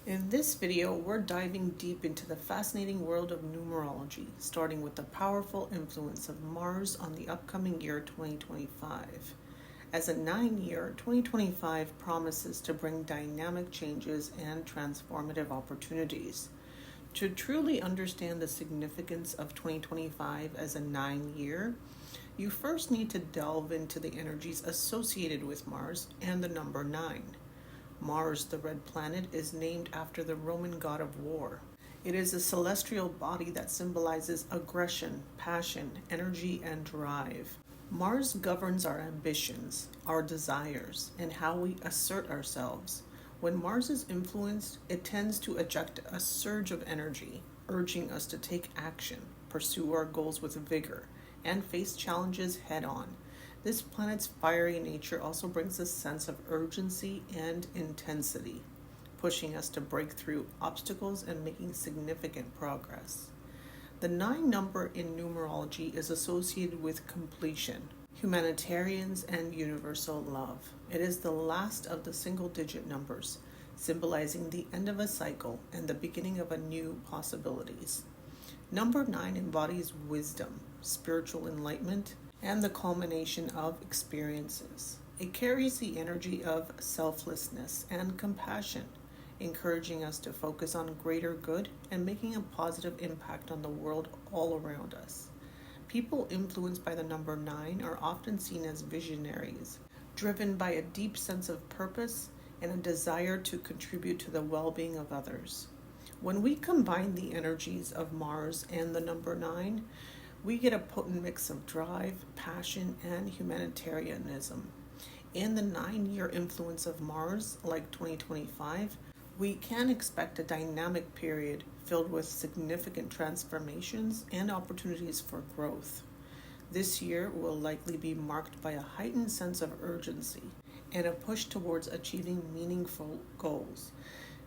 In this video, we're diving deep into the fascinating world of numerology, starting with the powerful influence of Mars on the upcoming year 2025. As a 9-year, 2025 promises to bring dynamic changes and transformative opportunities. To truly understand the significance of 2025 as a 9-year, you first need to delve into the energies associated with Mars and the number 9. Mars, the red planet, is named after the Roman god of war. It is a celestial body that symbolizes aggression, passion, energy, and drive. Mars governs our ambitions, our desires, and how we assert ourselves. When Mars is influenced, it tends to eject a surge of energy, urging us to take action, pursue our goals with vigor, and face challenges head on. This planet's fiery nature also brings a sense of urgency and intensity, pushing us to break through obstacles and making significant progress. The 9 number in numerology is associated with completion, humanitarians, and universal love. It is the last of the single-digit numbers, symbolizing the end of a cycle and the beginning of a new possibilities. Number 9 embodies wisdom, spiritual enlightenment, and the culmination of experiences. It carries the energy of selflessness and compassion, encouraging us to focus on greater good and making a positive impact on the world all around us. People influenced by the number 9 are often seen as visionaries, driven by a deep sense of purpose and a desire to contribute to the well-being of others. When we combine the energies of Mars and the number 9, we get a potent mix of drive, passion, and humanitarianism. In the 9-year influence of Mars, like 2025, we can expect a dynamic period filled with significant transformations and opportunities for growth. This year will likely be marked by a heightened sense of urgency and a push towards achieving meaningful goals.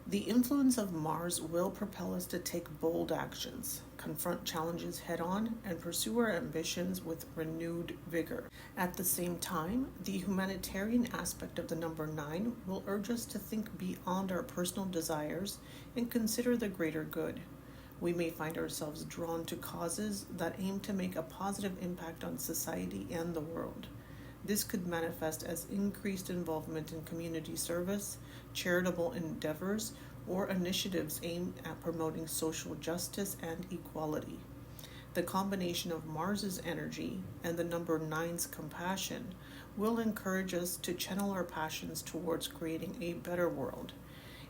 The influence of Mars will propel us to take bold actions, confront challenges head-on, and pursue our ambitions with renewed vigor. At the same time, the humanitarian aspect of the number 9 will urge us to think beyond our personal desires and consider the greater good. We may find ourselves drawn to causes that aim to make a positive impact on society and the world. This could manifest as increased involvement in community service, charitable endeavors, or initiatives aimed at promoting social justice and equality. The combination of Mars's energy and the number 9's compassion will encourage us to channel our passions towards creating a better world.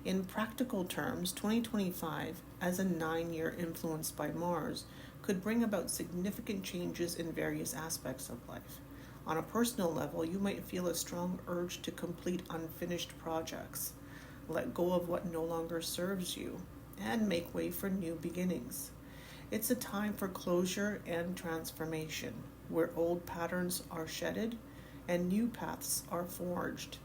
In practical terms, 2025, as a 9-year influenced by Mars, could bring about significant changes in various aspects of life. On a personal level, you might feel a strong urge to complete unfinished projects, let go of what no longer serves you, and make way for new beginnings. It's a time for closure and transformation, where old patterns are shedded and new paths are forged.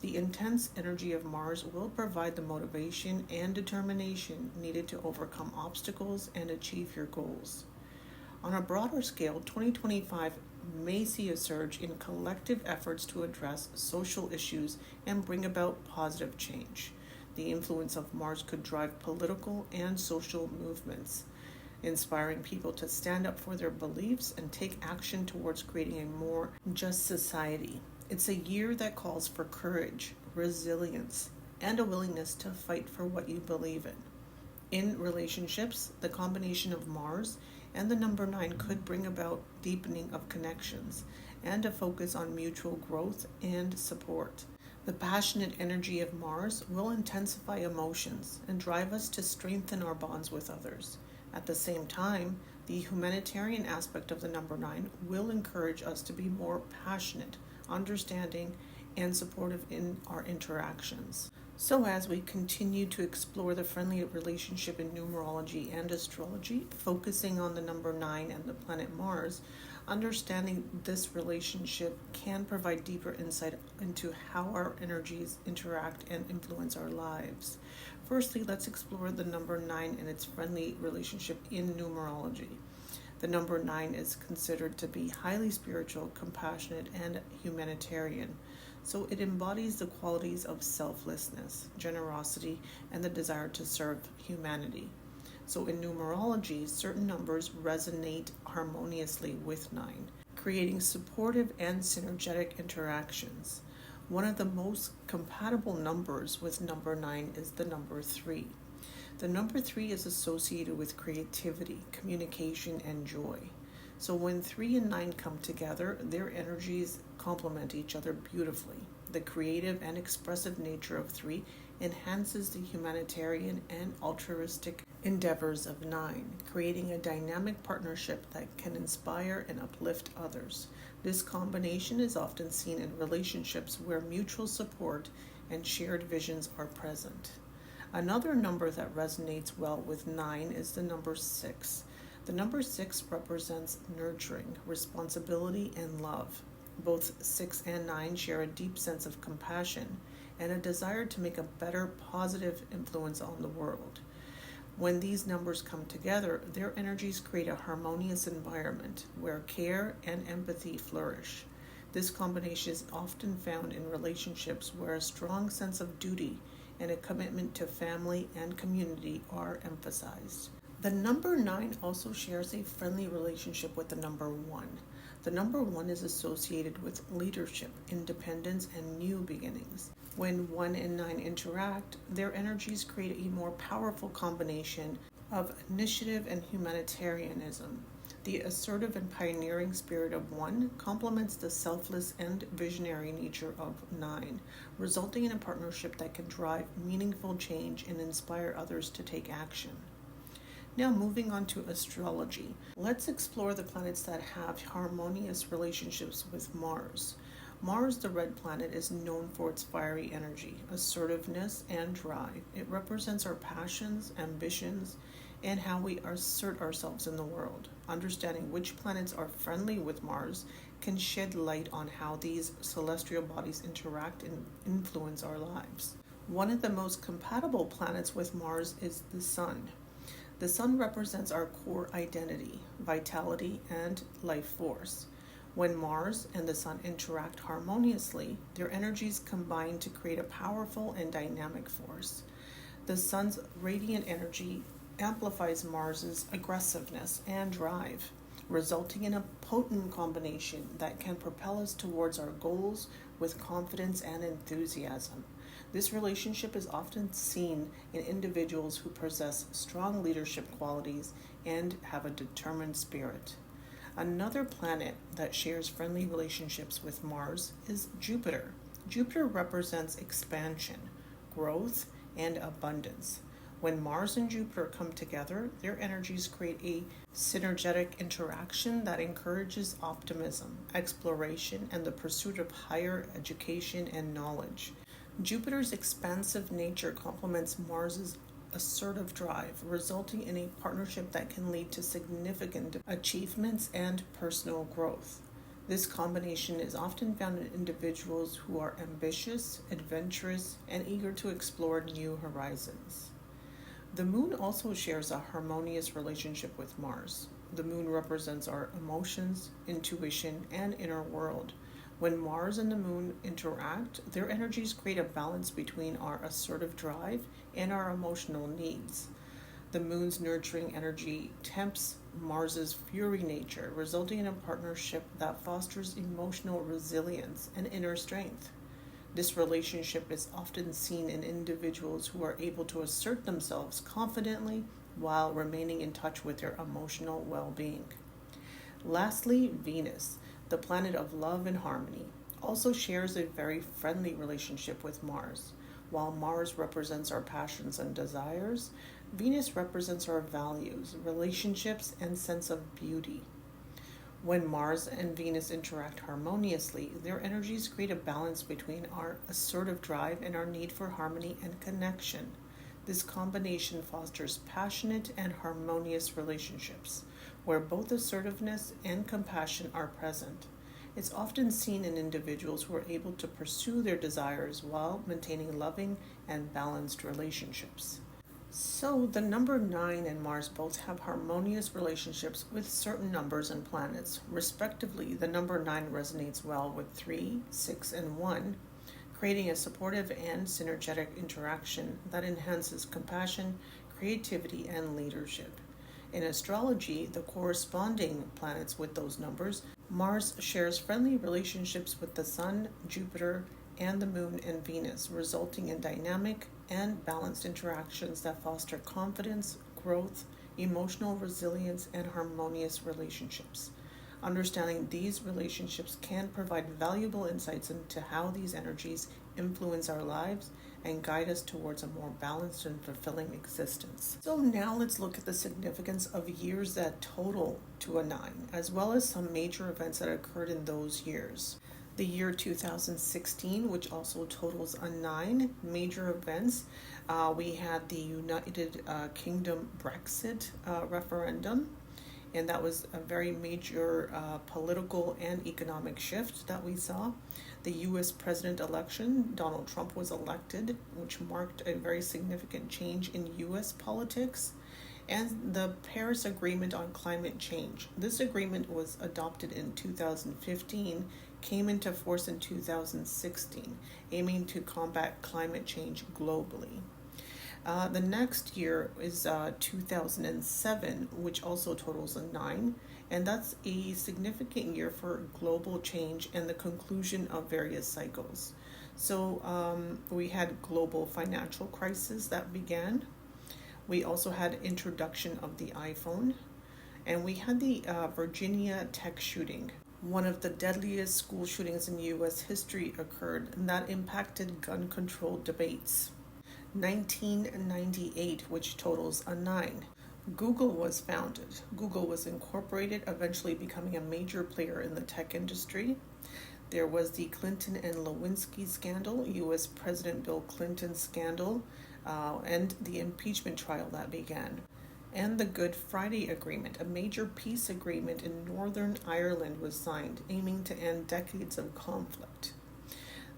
The intense energy of Mars will provide the motivation and determination needed to overcome obstacles and achieve your goals. On a broader scale, 2025 may see a surge in collective efforts to address social issues and bring about positive change. The influence of Mars could drive political and social movements, inspiring people to stand up for their beliefs and take action towards creating a more just society. It's a year that calls for courage, resilience, and a willingness to fight for what you believe in. In relationships, the combination of Mars and the number 9 could bring about deepening of connections and a focus on mutual growth and support. The passionate energy of Mars will intensify emotions and drive us to strengthen our bonds with others. At the same time, the humanitarian aspect of the number 9 will encourage us to be more passionate, understanding, and supportive in our interactions. So as we continue to explore the friendly relationship in numerology and astrology, focusing on the number 9 and the planet Mars, understanding this relationship can provide deeper insight into how our energies interact and influence our lives. Firstly, let's explore the number 9 and its friendly relationship in numerology. The number 9 is considered to be highly spiritual, compassionate, and humanitarian. So it embodies the qualities of selflessness, generosity, and the desire to serve humanity. So in numerology, certain numbers resonate harmoniously with 9, creating supportive and synergetic interactions. One of the most compatible numbers with number 9 is the number 3. The number 3 is associated with creativity, communication, and joy. So when 3 and 9 come together, their energies complement each other beautifully. The creative and expressive nature of 3 enhances the humanitarian and altruistic endeavors of 9, creating a dynamic partnership that can inspire and uplift others. This combination is often seen in relationships where mutual support and shared visions are present. Another number that resonates well with 9 is the number 6. The number 6 represents nurturing, responsibility, and love. Both 6 and 9 share a deep sense of compassion and a desire to make a better, positive influence on the world. When these numbers come together, their energies create a harmonious environment where care and empathy flourish. This combination is often found in relationships where a strong sense of duty and a commitment to family and community are emphasized. The number 9 also shares a friendly relationship with the number 1. The number 1 is associated with leadership, independence, and new beginnings. When 1 and 9 interact, their energies create a more powerful combination of initiative and humanitarianism. The assertive and pioneering spirit of 1 complements the selfless and visionary nature of 9, resulting in a partnership that can drive meaningful change and inspire others to take action. Now moving on to astrology, let's explore the planets that have harmonious relationships with Mars. Mars, the red planet, is known for its fiery energy, assertiveness, and drive. It represents our passions, ambitions, and how we assert ourselves in the world. Understanding which planets are friendly with Mars can shed light on how these celestial bodies interact and influence our lives. One of the most compatible planets with Mars is the Sun. The Sun represents our core identity, vitality, and life force. When Mars and the Sun interact harmoniously, their energies combine to create a powerful and dynamic force. The Sun's radiant energy amplifies Mars's aggressiveness and drive, resulting in a potent combination that can propel us towards our goals with confidence and enthusiasm. This relationship is often seen in individuals who possess strong leadership qualities and have a determined spirit. Another planet that shares friendly relationships with Mars is Jupiter. Jupiter represents expansion, growth, and abundance. When Mars and Jupiter come together, their energies create a synergetic interaction that encourages optimism, exploration, and the pursuit of higher education and knowledge. Jupiter's expansive nature complements Mars's assertive drive, resulting in a partnership that can lead to significant achievements and personal growth. This combination is often found in individuals who are ambitious, adventurous, and eager to explore new horizons. The Moon also shares a harmonious relationship with Mars. The Moon represents our emotions, intuition, and inner world. When Mars and the Moon interact, their energies create a balance between our assertive drive and our emotional needs. The Moon's nurturing energy tempers Mars's fiery nature, resulting in a partnership that fosters emotional resilience and inner strength. This relationship is often seen in individuals who are able to assert themselves confidently while remaining in touch with their emotional well-being. Lastly, Venus, the planet of love and harmony, also shares a very friendly relationship with Mars. While Mars represents our passions and desires, Venus represents our values, relationships, and sense of beauty. When Mars and Venus interact harmoniously, their energies create a balance between our assertive drive and our need for harmony and connection. This combination fosters passionate and harmonious relationships, where both assertiveness and compassion are present. It's often seen in individuals who are able to pursue their desires while maintaining loving and balanced relationships. So, the number 9 and Mars both have harmonious relationships with certain numbers and planets. Respectively, the number 9 resonates well with 3, 6, and 1. creating a supportive and synergetic interaction that enhances compassion, creativity, and leadership. In astrology, the corresponding planets with those numbers, Mars shares friendly relationships with the Sun, Jupiter, and the Moon and Venus, resulting in dynamic and balanced interactions that foster confidence, growth, emotional resilience, and harmonious relationships. Understanding these relationships can provide valuable insights into how these energies influence our lives and guide us towards a more balanced and fulfilling existence. So now let's look at the significance of years that total to a 9, as well as some major events that occurred in those years. The year 2016, which also totals a 9, major events. We had the United Kingdom Brexit referendum, and that was a very major political and economic shift that we saw. The U.S. president election, Donald Trump was elected, which marked a very significant change in U.S. politics. And the Paris Agreement on Climate Change. This agreement was adopted in 2015, came into force in 2016, aiming to combat climate change globally. The next year is 2007, which also totals a 9, and that's a significant year for global change and the conclusion of various cycles. So we had global financial crisis that began. We also had introduction of the iPhone, and we had the Virginia tech shooting. One of the deadliest school shootings in U.S. history occurred, and that impacted gun control debates. 1998, which totals a 9. Google was founded. Google was incorporated, eventually becoming a major player in the tech industry. There was the Clinton and Lewinsky scandal, U.S. President Bill Clinton scandal, and the impeachment trial that began. And the Good Friday Agreement, a major peace agreement in Northern Ireland, was signed, aiming to end decades of conflict.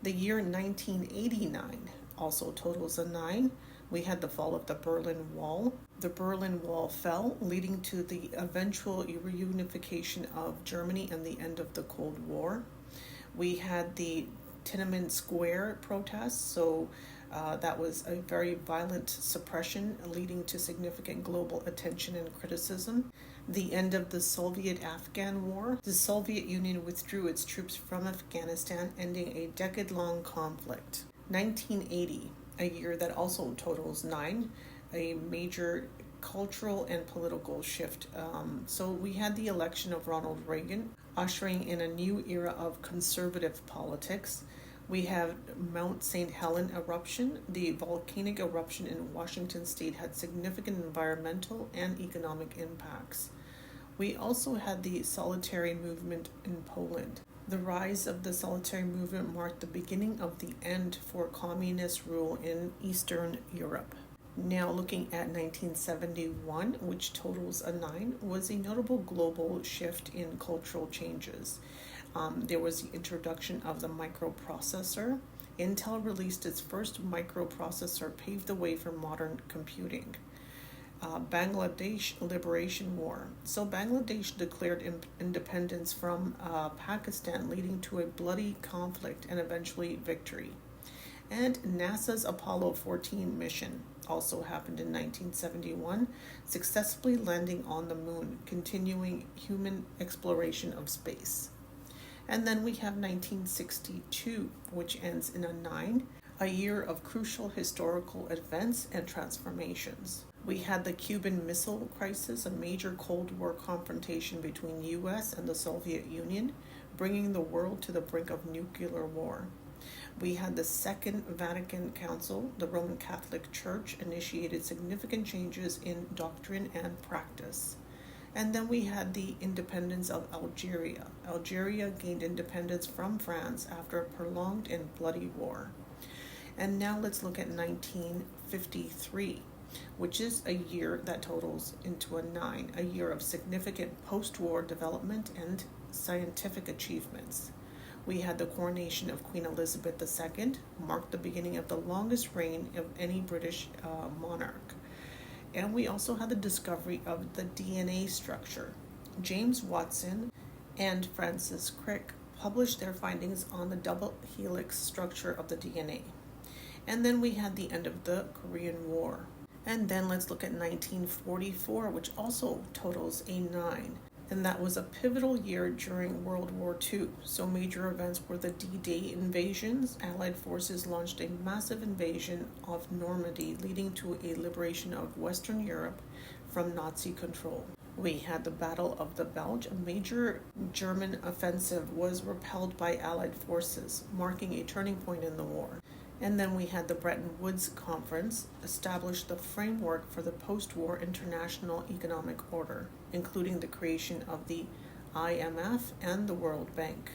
The year 1989 also totals a 9. We had the fall of the Berlin Wall. The Berlin Wall fell, leading to the eventual reunification of Germany and the end of the Cold War. We had the Tiananmen Square protests, so that was a very violent suppression, leading to significant global attention and criticism. The end of the Soviet-Afghan War. The Soviet Union withdrew its troops from Afghanistan, ending a decade-long conflict. 1980, a year that also totals 9, a major cultural and political shift. So we had the election of Ronald Reagan, ushering in a new era of conservative politics. We have Mount St. Helens eruption. The volcanic eruption in Washington state had significant environmental and economic impacts. We also had the solitary movement in Poland. The rise of the solitary movement marked the beginning of the end for communist rule in Eastern Europe. Now looking at 1971, which totals a 9, was a notable global shift in cultural changes. There was the introduction of the microprocessor. Intel released its first microprocessor, paved the way for modern computing. Bangladesh Liberation War. So Bangladesh declared independence from Pakistan, leading to a bloody conflict and eventually victory. And NASA's Apollo 14 mission also happened in 1971, successfully landing on the moon, continuing human exploration of space. And then we have 1962, which ends in a 9, a year of crucial historical events and transformations. We had the Cuban Missile Crisis, a major Cold War confrontation between U.S. and the Soviet Union, bringing the world to the brink of nuclear war. We had the Second Vatican Council. The Roman Catholic Church initiated significant changes in doctrine and practice. And then we had the independence of Algeria. Algeria gained independence from France after a prolonged and bloody war. And now let's look at 1953, which is a year that totals into a 9, a year of significant post-war development and scientific achievements. We had the coronation of Queen Elizabeth II, marked the beginning of the longest reign of any British monarch. And we also had the discovery of the DNA structure. James Watson and Francis Crick published their findings on the double helix structure of the DNA. And then we had the end of the Korean War. And then let's look at 1944, which also totals a 9. And that was a pivotal year during World War II. So major events were the D-Day invasions. Allied forces launched a massive invasion of Normandy, leading to a liberation of Western Europe from Nazi control. We had the Battle of the Bulge. A major German offensive was repelled by Allied forces, marking a turning point in the war. And then we had the Bretton Woods Conference, established the framework for the post-war international economic order, including the creation of the IMF and the World Bank.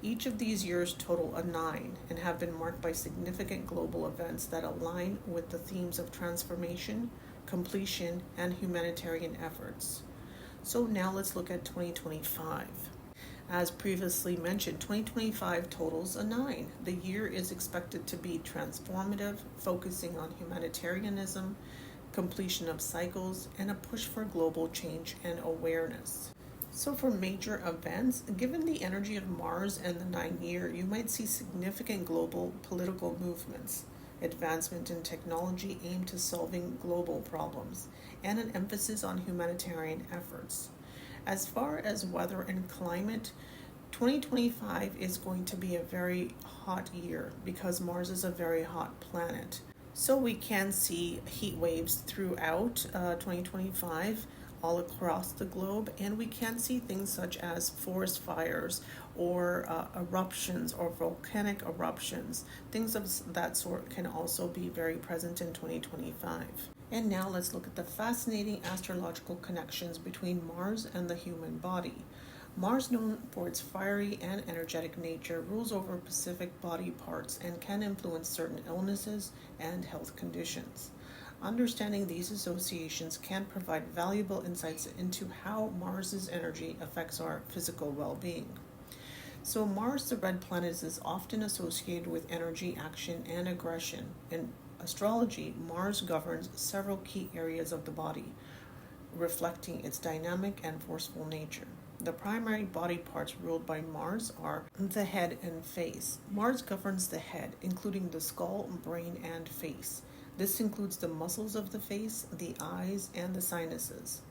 Each of these years total a 9 and have been marked by significant global events that align with the themes of transformation, completion, and humanitarian efforts. So now let's look at 2025. As previously mentioned, 2025 totals a 9. The year is expected to be transformative, focusing on humanitarianism, completion of cycles, and a push for global change and awareness. So for major events, given the energy of Mars and the 9th year, you might see significant global political movements, advancement in technology aimed to solving global problems, and an emphasis on humanitarian efforts. As far as weather and climate, 2025 is going to be a very hot year because Mars is a very hot planet. So we can see heat waves throughout 2025 all across the globe, and we can see things such as forest fires or eruptions or volcanic eruptions. Things of that sort can also be very present in 2025. And now let's look at the fascinating astrological connections between Mars and the human body. Mars, known for its fiery and energetic nature, rules over specific body parts and can influence certain illnesses and health conditions. Understanding these associations can provide valuable insights into how Mars's energy affects our physical well-being. So Mars, the red planet, is often associated with energy, action, and aggression. In astrology, Mars governs several key areas of the body, reflecting its dynamic and forceful nature. The primary body parts ruled by Mars are the head and face. Mars governs the head, including the skull, brain, and face. This includes the muscles of the face, the eyes, and the sinuses.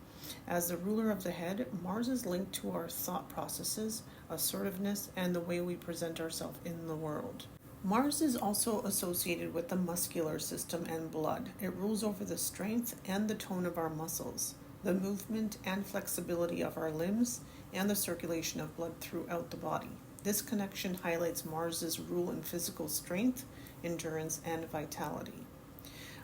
As the ruler of the head, Mars is linked to our thought processes, assertiveness, and the way we present ourselves in the world. Mars is also associated with the muscular system and blood. It rules over the strength and the tone of our muscles, the movement and flexibility of our limbs, and the circulation of blood throughout the body. This connection highlights Mars's rule in physical strength, endurance, and vitality.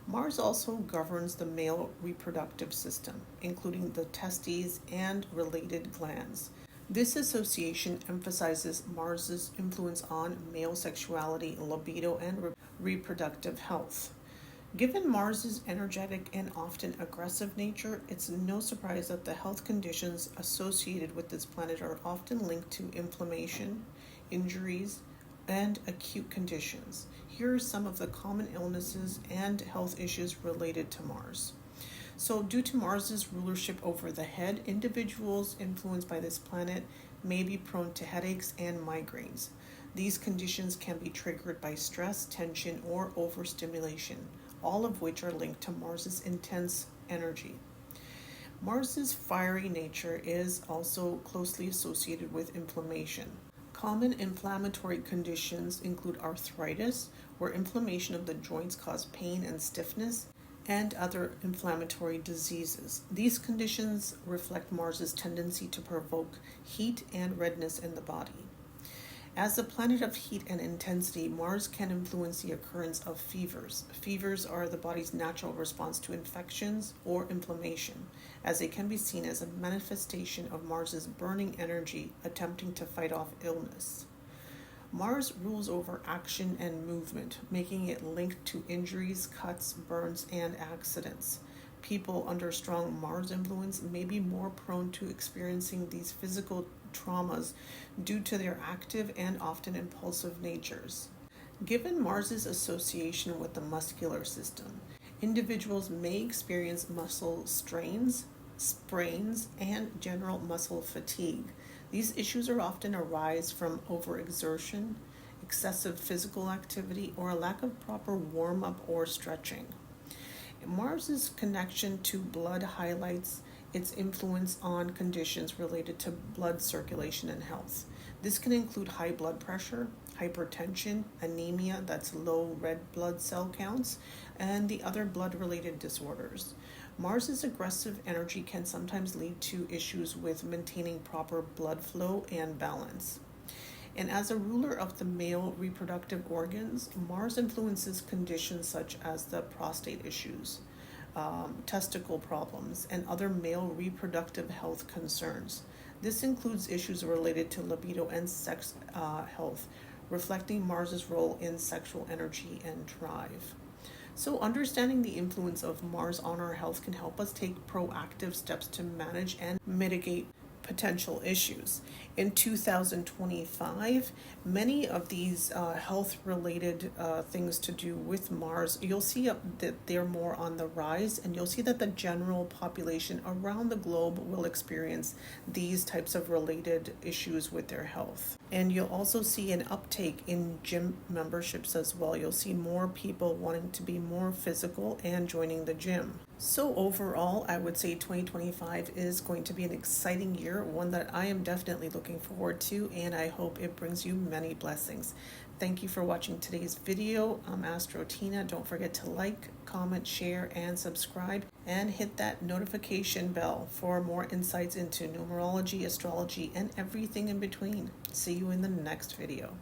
Mars also governs the male reproductive system, including the testes and related glands. This association emphasizes Mars's influence on male sexuality, libido, and reproductive health. Given Mars's energetic and often aggressive nature, it's no surprise that the health conditions associated with this planet are often linked to inflammation, injuries, and acute conditions. Here are some of the common illnesses and health issues related to Mars. So due to Mars's rulership over the head, individuals influenced by this planet may be prone to headaches and migraines. These conditions can be triggered by stress, tension, or overstimulation, all of which are linked to Mars's intense energy. Mars's fiery nature is also closely associated with inflammation. Common inflammatory conditions include arthritis, where inflammation of the joints cause pain and stiffness, and other inflammatory diseases. These conditions reflect Mars's tendency to provoke heat and redness in the body. As the planet of heat and intensity, Mars can influence the occurrence of fevers. Fevers are the body's natural response to infections or inflammation, as they can be seen as a manifestation of Mars's burning energy attempting to fight off illness. Mars rules over action and movement, making it linked to injuries, cuts, burns, and accidents. People under strong Mars influence may be more prone to experiencing these physical traumas due to their active and often impulsive natures. Given Mars's association with the muscular system, individuals may experience muscle strains, sprains, and general muscle fatigue. These issues are often arise from overexertion, excessive physical activity, or a lack of proper warm-up or stretching. Mars's connection to blood highlights its influence on conditions related to blood circulation and health. This can include high blood pressure, hypertension, anemia, that's low red blood cell counts, and the other blood-related disorders. Mars's aggressive energy can sometimes lead to issues with maintaining proper blood flow and balance. And as a ruler of the male reproductive organs, Mars influences conditions such as the prostate issues, testicle problems, and other male reproductive health concerns. This includes issues related to libido and sex health, reflecting Mars's role in sexual energy and drive. So, understanding the influence of Mars on our health can help us take proactive steps to manage and mitigate potential issues. In 2025, many of these health-related things to do with Mars, you'll see that they're more on the rise, and you'll see that the general population around the globe will experience these types of related issues with their health. And you'll also see an uptake in gym memberships as well. You'll see more people wanting to be more physical and joining the gym. So overall, I would say 2025 is going to be an exciting year, one that I am definitely looking forward to, and I hope it brings you many blessings. Thank you for watching today's video. I'm Astroteena. Don't forget to like, comment, share, and subscribe, and hit that notification bell for more insights into numerology, astrology, and everything in between. See you in the next video.